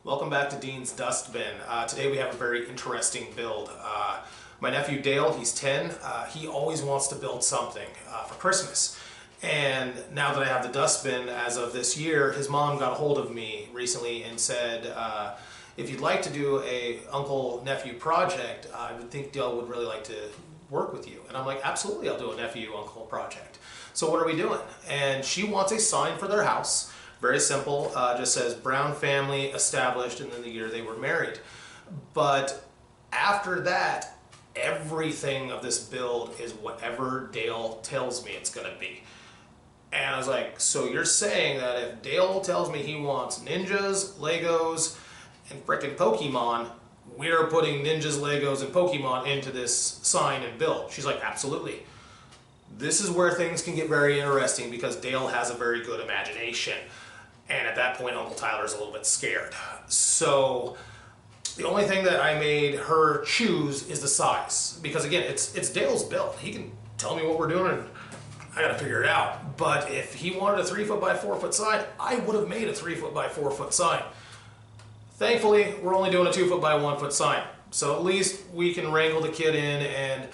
Welcome back to Dean's Dustbin. Today we have a very interesting build. My nephew Dale, he's 10, he always wants to build something for Christmas. And now that I have the dustbin as of this year, his mom got a hold of me recently and said, if you'd like to do a uncle-nephew project, I would think Dale would really like to work with you. And I'm like, absolutely, I'll do a nephew-uncle project. So what are we doing? And she wants a sign for their house. Very simple, just says Brown family established and then the year they were married. But after that, everything of this build is whatever Dale tells me it's gonna be. And I was like, so you're saying that if Dale tells me he wants ninjas, Legos, and frickin' Pokemon, we're putting ninjas, Legos, and Pokemon into this sign and build? She's like, absolutely. This is where things can get very interesting because Dale has a very good imagination. And at that point, Uncle Tyler's a little bit scared. So the only thing that I made her choose is the size. Because again, it's Dale's build. He can tell me what we're doing and I gotta figure it out. But if he wanted a 3 foot by 4 foot sign, I would have made a 3 foot by 4 foot sign. Thankfully, we're only doing a 2 foot by 1 foot sign. So at least we can wrangle the kid in and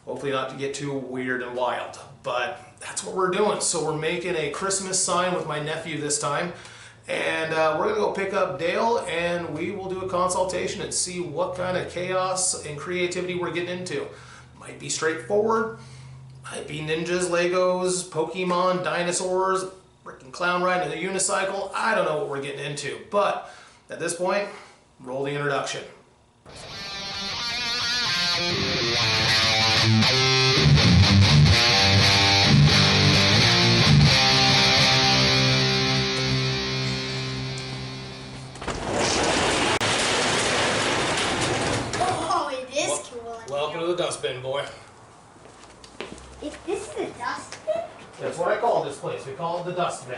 hopefully not to get too weird and wild. But that's what we're doing. So we're making a Christmas sign with my nephew this time. And we're gonna go pick up Dale and we will do a consultation and see what kind of chaos and creativity we're getting into. Might be straightforward, might be ninjas, Legos, Pokemon, dinosaurs, freaking clown riding a unicycle. I don't know what we're getting into, but at this point, roll the introduction. Welcome to the dustbin, boy. If this is a dustbin? That's what I call this place. We call it the dustbin.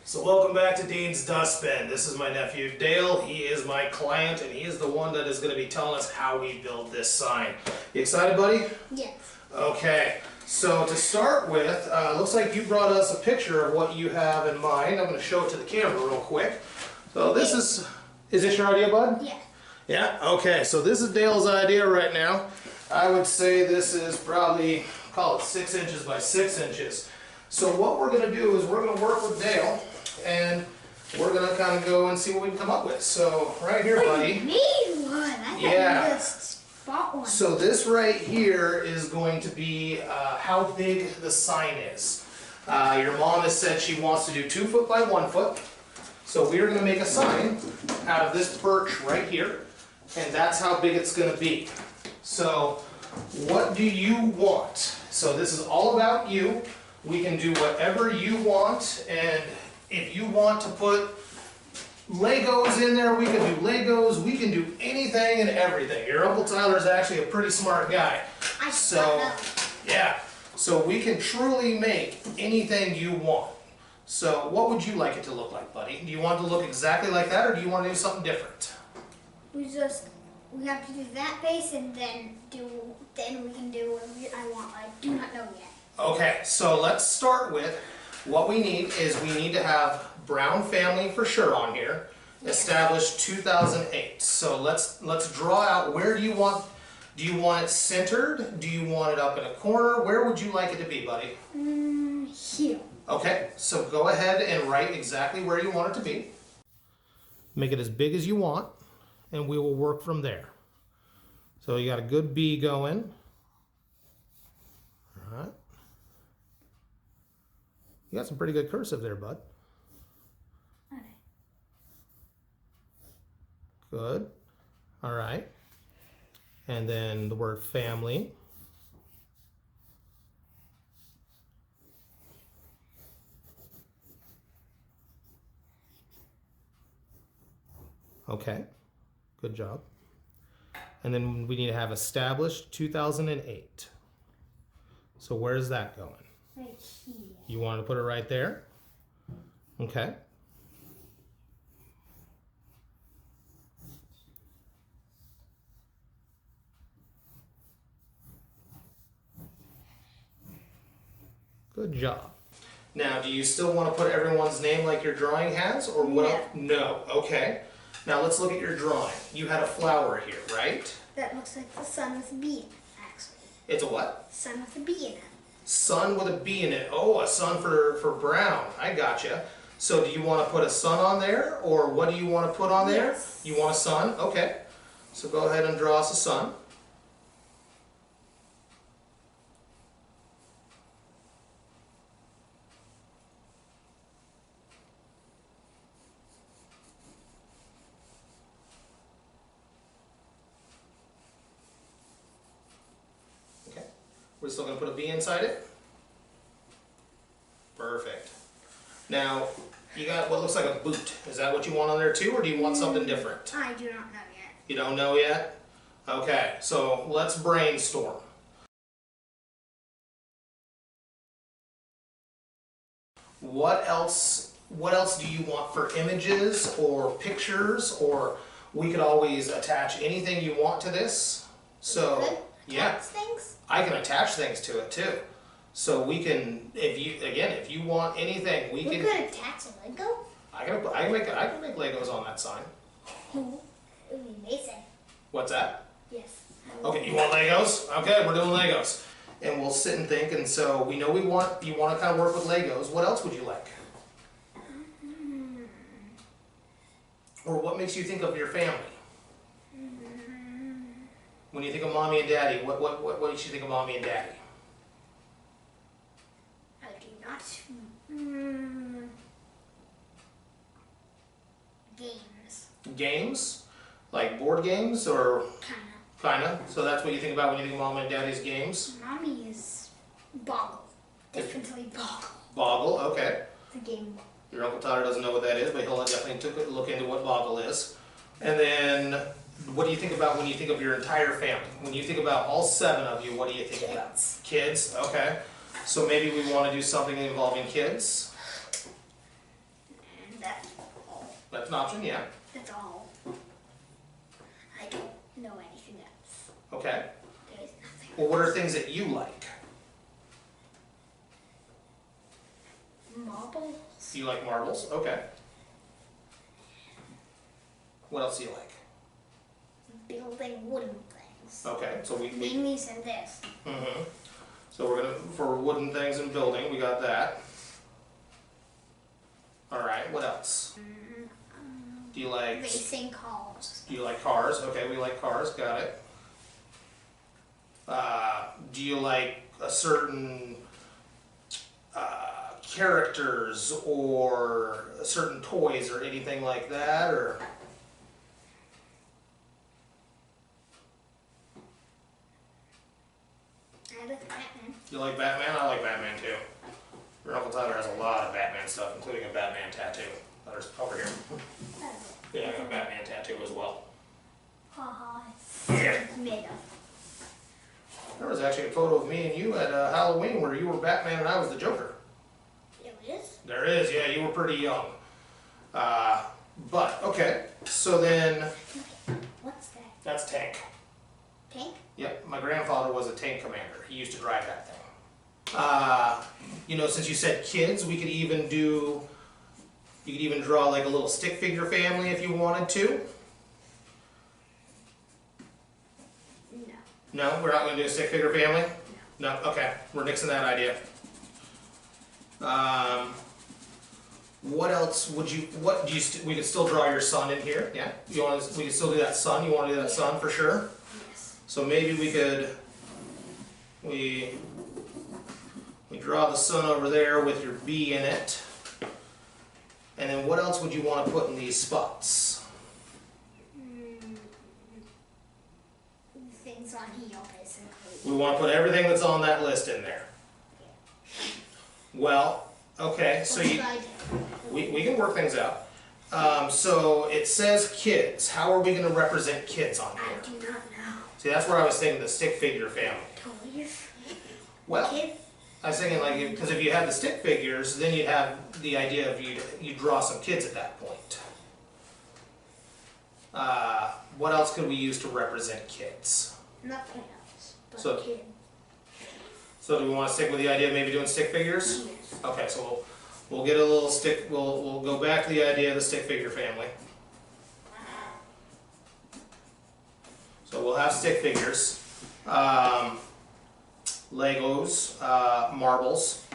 So welcome back to Dean's Dustbin. This is my nephew Dale. He is my client and he is the one that is going to be telling us how we build this sign. You excited, buddy? Yes. Okay. So to start with, looks like you brought us a picture of what you have in mind. I'm going to show it to the camera real quick. So this is this your idea, bud? Yes. Yeah, okay, so this is Dale's idea right now. I would say this is probably, call it 6 inches by 6 inches. So what we're going to do is we're going to work with Dale and we're going to kind of go and see what we can come up with. So right here, buddy. You made one. I thought you just bought one. So this right here is going to be how big the sign is. Your mom has said she wants to do 2 foot by 1 foot. So we're going to make a sign out of this birch right here. And that's how big it's going to be. So what do you want? So this is all about you. We can do whatever you want. And if you want to put Legos in there, we can do Legos. We can do anything and everything. Your Uncle Tyler is actually a pretty smart guy. Yeah. So we can truly make anything you want. So what would you like it to look like, buddy? Do you want it to look exactly like that or do you want to do something different? We have to do that base and then we can do whatever I want. I do not know yet. Okay, so let's start with what we need is we need to have Brown family for sure on here. Established 2008. So let's draw out where do you want it centered? Do you want it up in a corner? Where would you like it to be, buddy? Here. Okay, so go ahead and write exactly where you want it to be. Make it as big as you want, and we will work from there. So you got a good B going. All right. You got some pretty good cursive there, bud. Okay. Good. All right. And then the word family. Okay, good job. And then we need to have established 2008. So where's that going? Right here. You want to put it right there? Okay. Good job. Now, do you still want to put everyone's name like your drawing has, or what? No. No. Okay. Now let's look at your drawing. You had a flower here, right? That looks like the sun with a bee in it, actually. It's a what? Sun with a bee in it. Sun with a bee in it. Oh, a sun for brown. I gotcha. So do you want to put a sun on there, or what do you want to put on there? Yes. You want a sun? Okay. So go ahead and draw us a sun. Okay. We're still going to put a bee inside it? Perfect. Now, you got what looks like a boot. Is that what you want on there too, or do you want something different? I do not know yet. You don't know yet? Okay, so let's brainstorm. What else do you want for images or pictures, or we could always attach anything you want to this. So, yeah, Things? I can attach things to it too. So we can, if you want anything, we We can. could attach a Lego. I can make Legos on that sign. It would be amazing. What's that? Yes. Okay, you want Legos? Okay, we're doing Legos. And we'll sit and think, and so we know you want to kind of work with Legos. What else would you like? Or what makes you think of your family? When you think of mommy and daddy, what makes you think of mommy and daddy? I do not. Games. Games? Like board games or Kinda. kinda? So that's what you think about when you think of mom and daddy's games? Mommy is Boggle. Definitely Boggle. Boggle, okay. The game. Your Uncle Tyler doesn't know what that is, but he'll definitely look into what Boggle is. And then, what do you think about when you think of your entire family? When you think about all 7 of you, what do you think about? Kids. Kids, okay. So maybe we want to do something involving kids. And that's all. That's an option, yeah. That's all. I don't know anything else. Okay. There's nothing. Well, what are things that you like? Marbles. Do you like marbles? Okay. What else do you like? Building wooden things. Okay, so we Mainly and this. So we're gonna, for wooden things and building, we got that. Alright, what else? Do you like Racing cars. Do you like cars? Okay, we like cars, got it. Do you like a certain characters or certain toys or anything like that, or? I like Batman. You like Batman? I like Batman too. Your Uncle Tyler has a lot of Batman stuff, including a Batman tattoo. There's over here. Yeah, I got a Batman tattoo as well. Haha. Yeah. Made up. There was actually a photo of me and you at Halloween where you were Batman and I was the Joker. It is? There is, yeah, you were pretty young. But, okay, so then, What's that? that's Tank. Tank? Yep, my grandfather was a tank commander. He used to drive that thing. You know, since you said kids, we could even do, you could even draw like a little stick figure family if you wanted to. No. No, we're not going to do a stick figure family? No. Okay, we're nixing that idea. What else would you, we could still draw your sun in here, yeah? We could still do that sun, you want to do that sun for sure? Yes. So maybe we could, we draw the sun over there with your bee in it. And then what else would you want to put in these spots? Things on here, basically. We want to put everything that's on that list in there. Well, okay, so What should I do? we can work things out. So it says kids. How are we going to represent kids on I here? do not know. See, that's where I was thinking the stick figure family. Toys? Well, Kids? I was thinking like, because if you had the stick figures, then you'd have the idea of you draw some kids at that point. What else could we use to represent kids? Nothing else. But So- kid. So do we want to stick with the idea of maybe doing stick figures? Yes. Okay, so we'll get a little stick. We'll go back to the idea of the stick figure family. So we'll have stick figures, Legos, marbles.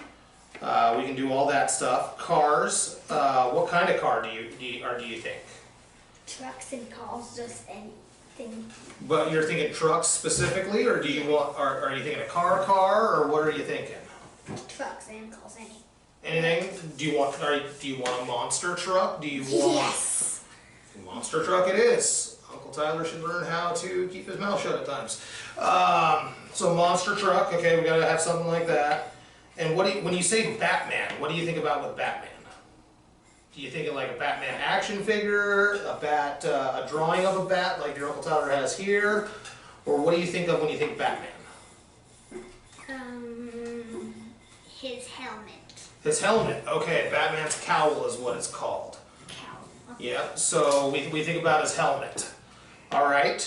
We can do all that stuff. Cars. What kind of car do you think? Trucks and cars, just anything. But you're thinking trucks specifically, or do you want? Are you thinking a car, or what are you thinking? Trucks and cars, Anything? Do you want a monster truck? Do you want? Yes. Monster truck it is. Uncle Tyler should learn how to keep his mouth shut at times. So monster truck. Okay, we gotta have something like that. And when you say Batman, what do you think about with Batman? Do you think of like a Batman action figure, a drawing of a bat like your Uncle Tyler has here, or what do you think of when you think Batman? His helmet. His helmet. Okay, Batman's cowl is what it's called. Cowl. Yeah. So we think about his helmet. All right.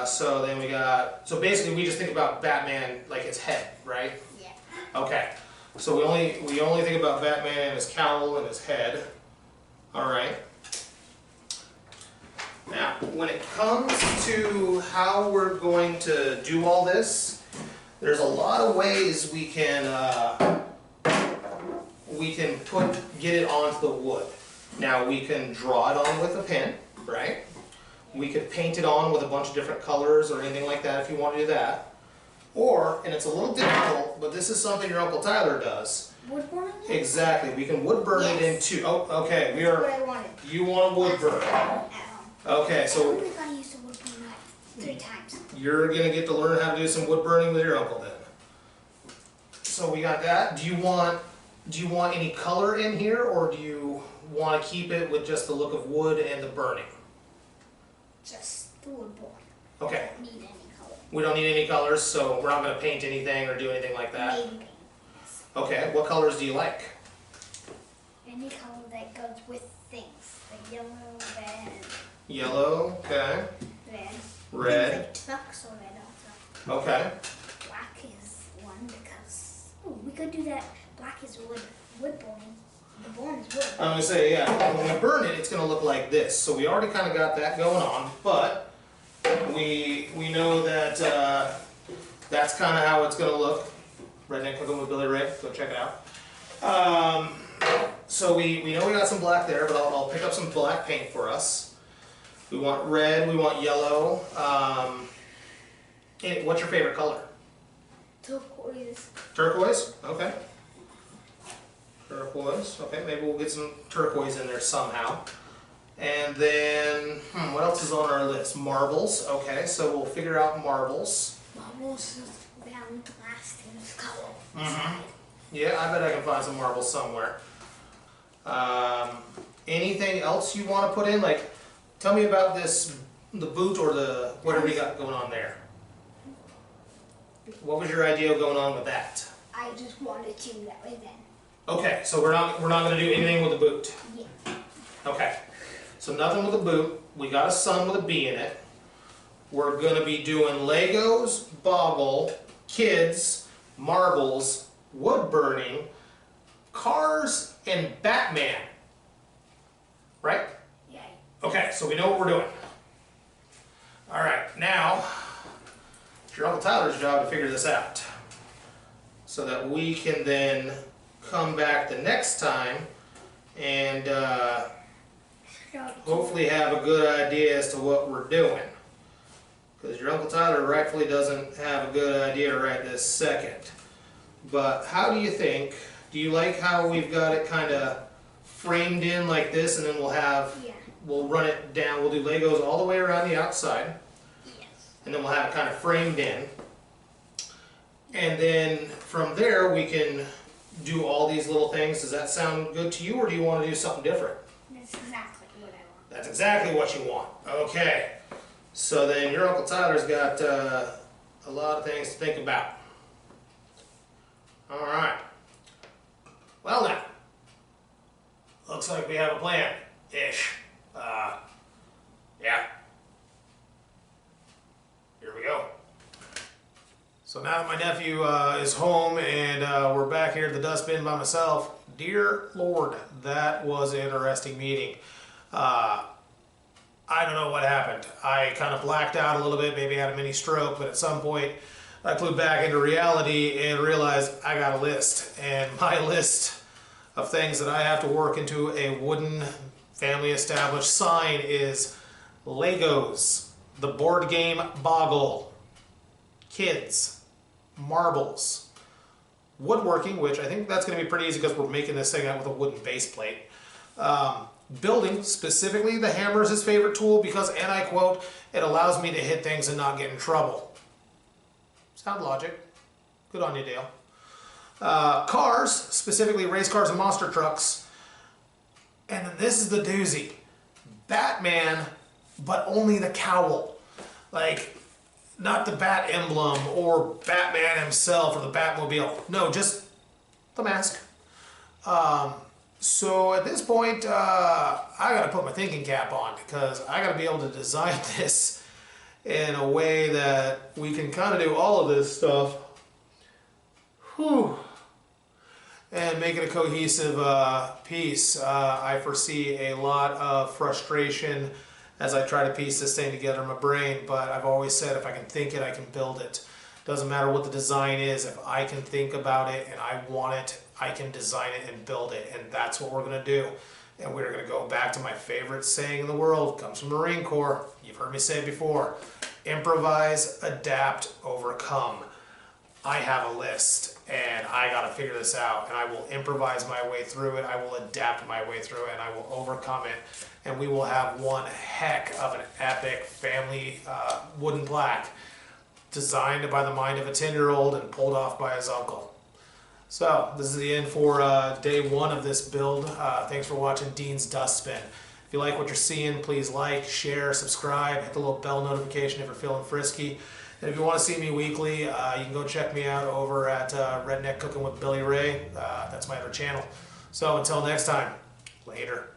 So then we got. So basically, we just think about Batman like his head, right? Yeah. Okay. So we only think about Batman and his cowl and his head. All right. Now, when it comes to how we're going to do all this, there's a lot of ways we can get it onto the wood. Now we can draw it on with a pen, right? We could paint it on with a bunch of different colors or anything like that if you want to do that. Or, and it's a little difficult, but this is something your Uncle Tyler does. Wood burning? Exactly. We can wood burn it into. Oh, okay. That's what I wanted. You want wood burn? At home. Okay, so I only got to use the wood burn like 3 times. you're gonna get to learn how to do some wood burning with your uncle then. So we got that. Do you want any color in here, or do you want to keep it with just the look of wood and the burning? Just the wood burn. Okay. Don't need any color. We don't need any colors, so we're not gonna paint anything or do anything like that. Maybe paint. Yes. Okay. What colors do you like? Any color that goes with things. Like yellow, red, Yellow. Okay. red. Red. Things like trucks or red also. Okay. Black is one because we could do that. Black is wood burning. The burn is wood. I'm gonna say, yeah, when we burn it, it's gonna look like this. So we already kind of got that going on, but we know that that's kind of how it's gonna look. Redneck Cooking with Billy Ray, go check it out. So we know we got some black there, but I'll pick up some black paint for us. We want red, we want yellow. What's your favorite color? Turquoise. Turquoise? Okay. Turquoise. Okay, maybe we'll get some turquoise in there somehow. And then, what else is on our list? Marbles. Okay, so we'll figure out marbles. Marbles is round glass in this color. Yeah, I bet I can find some marbles somewhere. Anything else you want to put in? Like, tell me about the boot or the whatever you got going on there. What was your idea going on with that? I just wanted to that way then. Okay, so we're not going to do anything with the boot. Yeah. Okay, so nothing with the boot. We got a sun with a B in it. We're going to be doing Legos, Boggle, kids, marbles, wood burning, cars, and Batman. Right? Yeah. Okay, so we know what we're doing. All right, now it's your Uncle Tyler's job to figure this out so that we can then come back the next time and hopefully have a good idea as to what we're doing. Because your Uncle Tyler rightfully doesn't have a good idea right this second. But how do you think, do you like how we've got it kind of framed in like this, and then we'll run it down, we'll do Legos all the way around the outside. Yes. And then we'll have it kind of framed in. And then from there we can do all these little things. Does that sound good to you, or do you want to do something different? That's exactly what I want. That's exactly what you want. Okay. So then your Uncle Tyler's got a lot of things to think about. All right. Well now, looks like we have a plan-ish. Yeah. Here we go. So now that my nephew is home and we're back here at the dustbin by myself, dear Lord, that was an interesting meeting. I don't know what happened. I kind of blacked out a little bit, maybe had a mini stroke, but at some point I flew back into reality and realized I got a list. And my list of things that I have to work into a wooden family established sign is Legos, the board game Boggle, kids, marbles, woodworking, which I think that's going to be pretty easy because we're making this thing out with a wooden base plate. Building, specifically the hammer is his favorite tool because, and I quote, it allows me to hit things and not get in trouble. Sound logic. Good on you, Dale. Cars, specifically race cars and monster trucks. And then this is the doozy. Batman, but only the cowl. Like, not the bat emblem or Batman himself or the Batmobile. No, just the mask. So at this point, I gotta put my thinking cap on because I gotta be able to design this in a way that we can kind of do all of this stuff. Whew. And make it a cohesive piece. I foresee a lot of frustration as I try to piece this thing together in my brain, but I've always said if I can think it, I can build it. Doesn't matter what the design is, if I can think about it and I want it, I can design it and build it, and that's what we're gonna do. And we're gonna go back to my favorite saying in the world, comes from the Marine Corps. You've heard me say it before. Improvise, adapt, overcome. I have a list and I gotta figure this out, and I will improvise my way through it, I will adapt my way through it, and I will overcome it, and we will have one heck of an epic family wooden plaque designed by the mind of a 10-year-old and pulled off by his uncle. So this is the end for day one of this build. Thanks for watching Dean's Dustbin. If you like what you're seeing, please like, share, subscribe, hit the little bell notification if you're feeling frisky. And if you want to see me weekly, you can go check me out over at Redneck Cooking with Billy Ray. That's my other channel. So until next time, later.